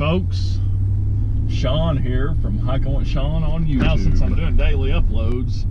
folks, Shawn here from Hiking with Shawn on YouTube. Now since I'm doing daily uploads,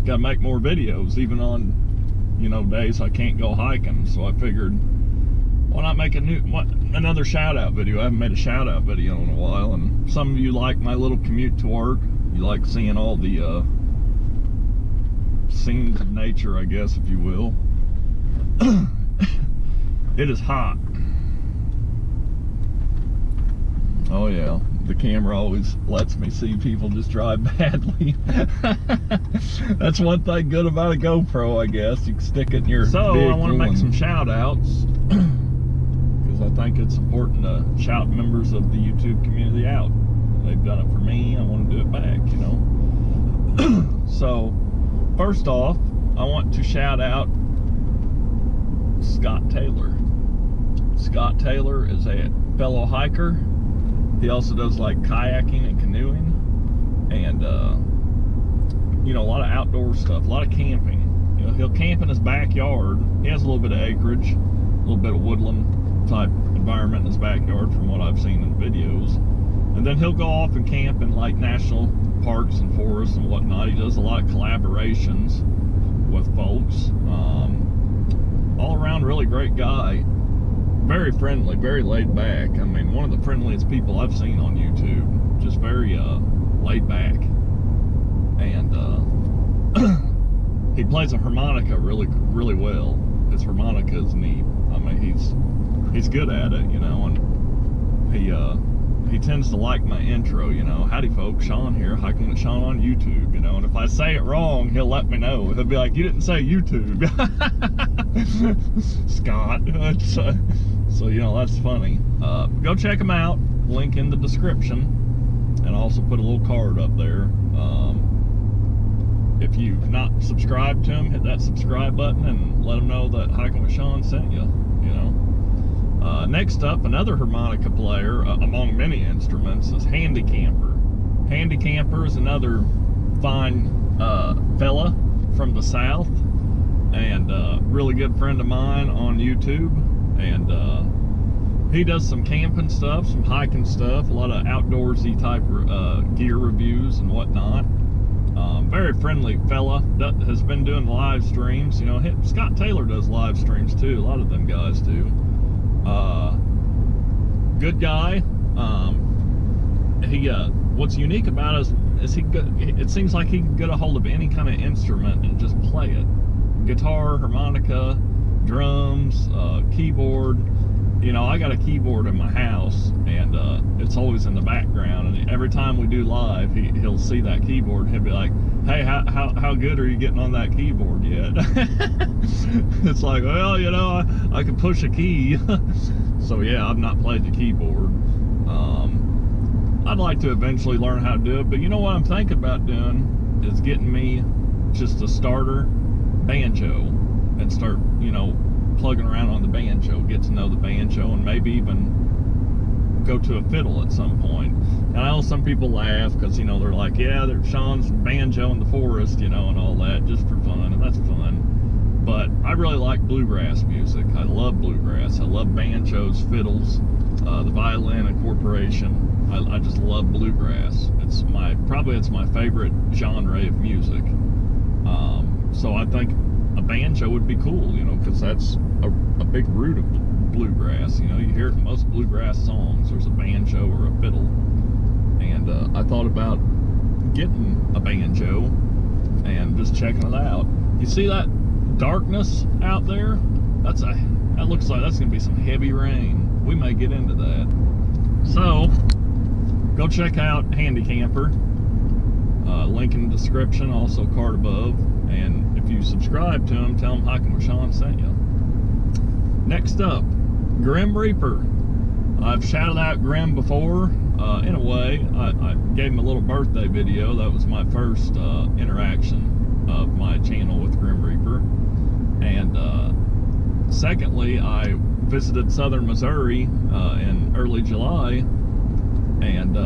gotta make more videos even on, you know, days I can't go hiking. So I figured, why not make another shout out video? I haven't made a shout out video in a while, and some of you like my little commute to work. You like seeing all the scenes of nature, I guess, if you will. It is hot. Oh yeah, the camera always lets me see people just drive badly. That's one thing good about a GoPro, I guess. You can stick it in your vehicle. I want to make some shout outs because I think it's important to shout members of the YouTube community out. They've done it for me, I want to do it back, you know. So first off, I want to shout out Scott Taylor. Scott Taylor is a fellow hiker. He also does like kayaking and canoeing, and you know, a lot of outdoor stuff, a lot of camping. You know, he'll camp in his backyard. He has a little bit of acreage, a little bit of woodland type environment in his backyard from what I've seen in videos. And then he'll go off and camp in like national parks and forests and whatnot. He does a lot of collaborations with folks. All around really great guy. Very friendly, very laid back. I mean, one of the friendliest people I've seen on YouTube. Just very laid back. And he plays a harmonica really well. His harmonica is neat. I mean, he's good at it, you know, and he tends to like my intro, you know. Howdy folks, Shawn here, Hiking with Shawn on YouTube, you know. And if I say it wrong, he'll let me know. He'll be like, you didn't say YouTube. Scott. So, you know, that's funny. Go check him out. Link in the description. And I'll also put a little card up there. If you've not subscribed to him, hit that subscribe button and let him know that Hiking with Shawn sent you, you know. Next up, another harmonica player, among many instruments, is Handy Camper. Handy Camper is another fine fella from the South, and really good friend of mine on YouTube. And he does some camping stuff, some hiking stuff, a lot of outdoorsy type gear reviews and whatnot. Very friendly fella, has been doing live streams. You know, Scott Taylor does live streams too. A lot of them guys do. Good guy. What's unique about it is it seems like he can get a hold of any kind of instrument and just play it. Guitar, harmonica, drums, keyboard. You know, I got a keyboard in my house, and it's always in the background, and every time we do live, he'll see that keyboard and he'll be like, hey, how good are you getting on that keyboard yet? It's like, well, you know, I can push a key. So yeah, I've not played the keyboard. I'd like to eventually learn how to do it, but you know what I'm thinking about doing is getting me just a starter banjo and start, you know, plugging around on the banjo, get to know the banjo, and maybe even go to a fiddle at some point. And I know some people laugh because, you know, they're like, yeah, there's Shawn's banjo in the forest, you know, and all that, just for fun, and that's fun. But I really like bluegrass music. I love bluegrass. I love banjos, fiddles, the violin incorporation. I just love bluegrass. It's my favorite genre of music. So I think a banjo would be cool, you know, because that's a big root of bluegrass. You know, you hear it in most bluegrass songs, there's a banjo or a fiddle. And I thought about getting a banjo and just checking it out. You see that darkness out there? That looks like that's gonna be some heavy rain. We may get into that. So go check out Handy Camper. Link in the description, also card above. And if you subscribe to him, tell him Hiking with Shawn sent you. Next up, Grim Reaper. I've shouted out Grim before. In a way, I gave him a little birthday video. That was my first interaction of my channel with Grim Reaper. And secondly, I visited southern Missouri in early July, and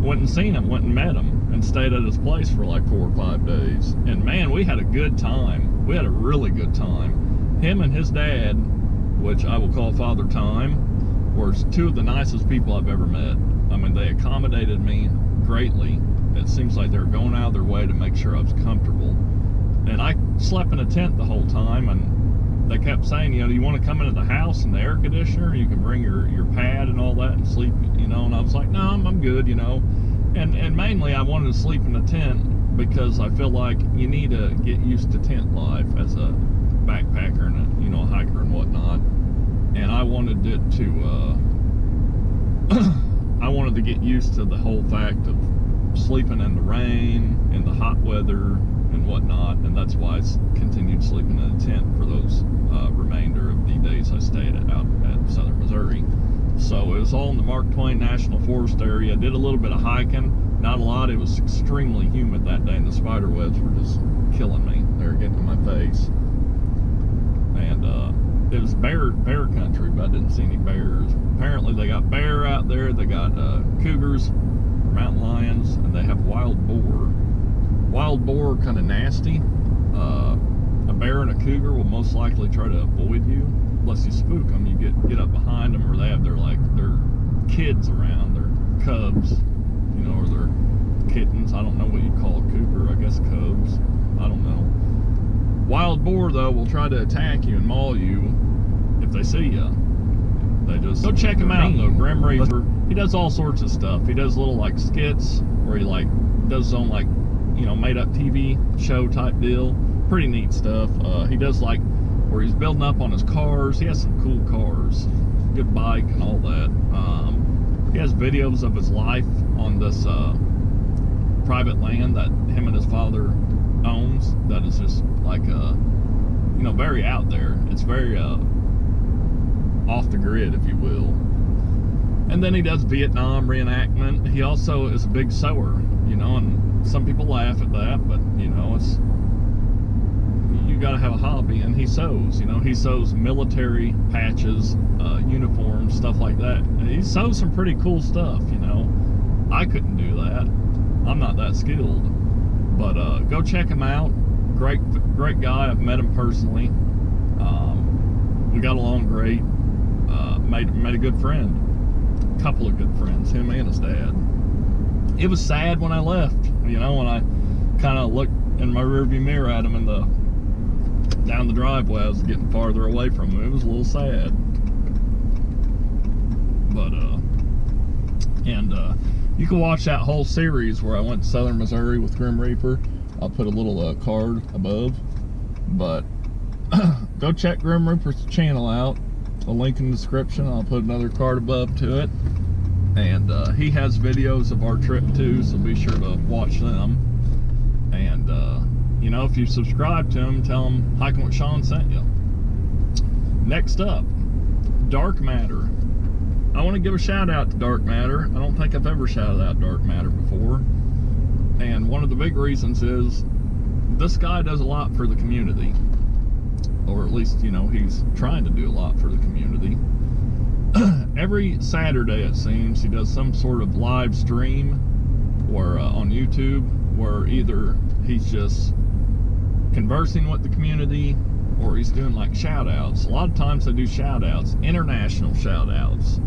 went and seen him, went and met him, and stayed at his place for like 4 or 5 days. And man, we had a good time. We had a really good time. Him and his dad which I will call Father Time, were two of the nicest people I've ever met. I mean, they accommodated me greatly. It seems like they were going out of their way to make sure I was comfortable. And I slept in a tent the whole time, and they kept saying, you know, do you want to come into the house in the air conditioner? You can bring your pad and all that and sleep, you know. And I was like, no, I'm good, you know. And mainly I wanted to sleep in a tent because I feel like you need to get used to tent life as a backpacker and a, you know, a hiker and whatnot. And I wanted it to I wanted to get used to the whole fact of sleeping in the rain, in the hot weather and whatnot, and that's why I continued sleeping in a tent for those remainder of the days I stayed out at Southern Missouri. So it was all in the Mark Twain National Forest area. I did a little bit of hiking, not a lot. It was extremely humid that day, and the spider webs were just killing me. They were getting in my face. And it was bear country, but I didn't see any bears. Apparently they got bear out there, they got cougars, mountain lions, and they have wild boar. Wild boar are kind of nasty. A bear and a cougar will most likely try to avoid you unless you spook them. You get up behind them, or they have their kids around, their cubs, you know, or their kittens. I don't know what you call a cougar. I guess cubs. I don't know. Wild boar, though, will try to attack you and maul you if they see you. They just go check him out, though. Grim Reaper. He does all sorts of stuff. He does little skits where he does his own you know, made up TV show type deal. Pretty neat stuff. He does where he's building up on his cars. He has some cool cars, good bike and all that. He has videos of his life on this private land that him and his father owns. That is just you know, very out there. It's very off the grid, if you will. And then he does Vietnam reenactment. He also is a big sewer, you know, and some people laugh at that, but you know, you got to have a hobby. And he sews, you know, he sews military patches, uniforms, stuff like that. And he sews some pretty cool stuff, you know. I couldn't do that. I'm not that skilled. But go check him out. Great guy. I've met him personally. We got along great. Made a good friend. Couple of good friends, him and his dad. It was sad when I left, you know, when I kind of looked in my rearview mirror at him down the driveway. I was getting farther away from him. It was a little sad. But you can watch that whole series where I went to Southern Missouri with Grim Reaper. I'll put a little card above. But go check Grim Reaper's channel out. A link in the description. I'll put another card above to it. And he has videos of our trip too, so be sure to watch them. And you know, if you subscribe to him, tell him Hiking with Shawn sent you. Next up, Dark Matter. I want to give a shout out to Dark Matter. I don't think I've ever shouted out Dark Matter before. And one of the big reasons is this guy does a lot for the community. Or at least, you know, he's trying to do a lot for the community. Every Saturday, it seems, he does some sort of live stream or on YouTube where either he's just conversing with the community or he's doing shout outs. A lot of times they do shout outs, international shout outs,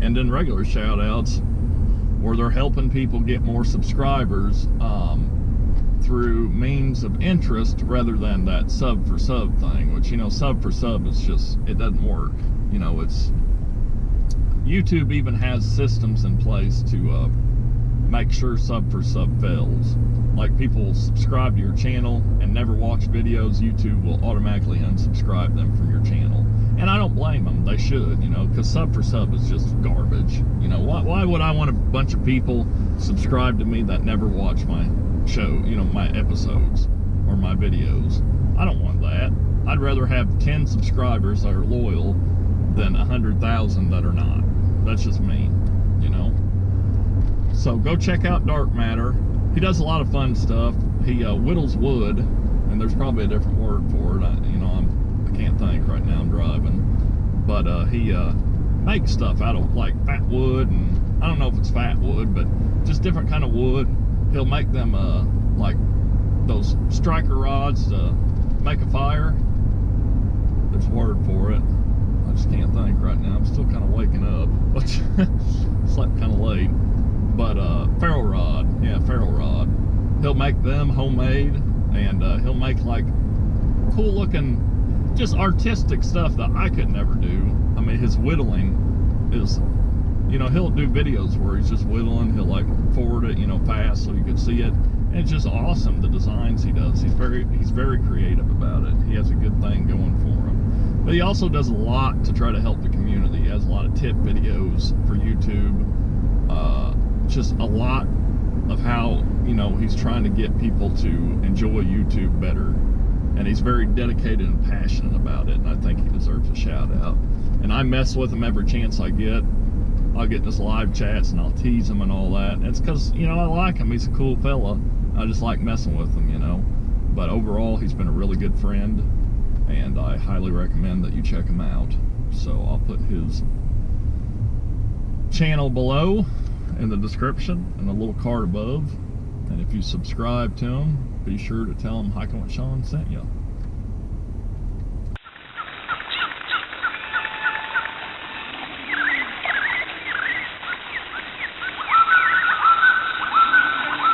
and then regular shout outs where they're helping people get more subscribers through means of interest rather than that sub for sub thing, which, you know, sub for sub is just, it doesn't work. You know, YouTube even has systems in place to make sure sub for sub fails. Like, people will subscribe to your channel and never watch videos, YouTube will automatically unsubscribe them from your channel. And I don't blame them, they should, you know, because sub for sub is just garbage. You know, why would I want a bunch of people subscribe to me that never watch my show, you know, my episodes or my videos? I don't want that. I'd rather have 10 subscribers that are loyal than 100,000 that are not. That's just me, you know. So go check out Dark Matter. He does a lot of fun stuff. He whittles wood, and there's probably a different word for it. I can't think right now, I'm driving. But he makes stuff out of fat wood, and I don't know if it's fat wood, but just different kind of wood. He'll make them like those striker rods to make a fire. there's a word for it. I just can't think right now. I'm still kind of waking up, but slept kind of late. But ferro rod, yeah, ferro rod. He'll make them homemade, and he'll make like cool looking, just artistic stuff that I could never do. I mean, his whittling is, you know, he'll do videos where he's just whittling. He'll like forward it, you know, fast so you can see it. And it's just awesome, the designs he does. He's very creative about it. He has a good thing going for him. But he also does a lot to try to help the community. He has a lot of tip videos for YouTube. Just a lot of how, you know, he's trying to get people to enjoy YouTube better. And he's very dedicated and passionate about it, and I think he deserves a shout out. And I mess with him every chance I get. I'll get in his live chats and I'll tease him and all that. And it's because, you know, I like him. He's a cool fella. I just like messing with him, you know. But overall, he's been a really good friend, and I highly recommend that you check him out. So I'll put his channel below in the description and a little card above. And if you subscribe to him, be sure to tell him Hiking with Shawn sent you.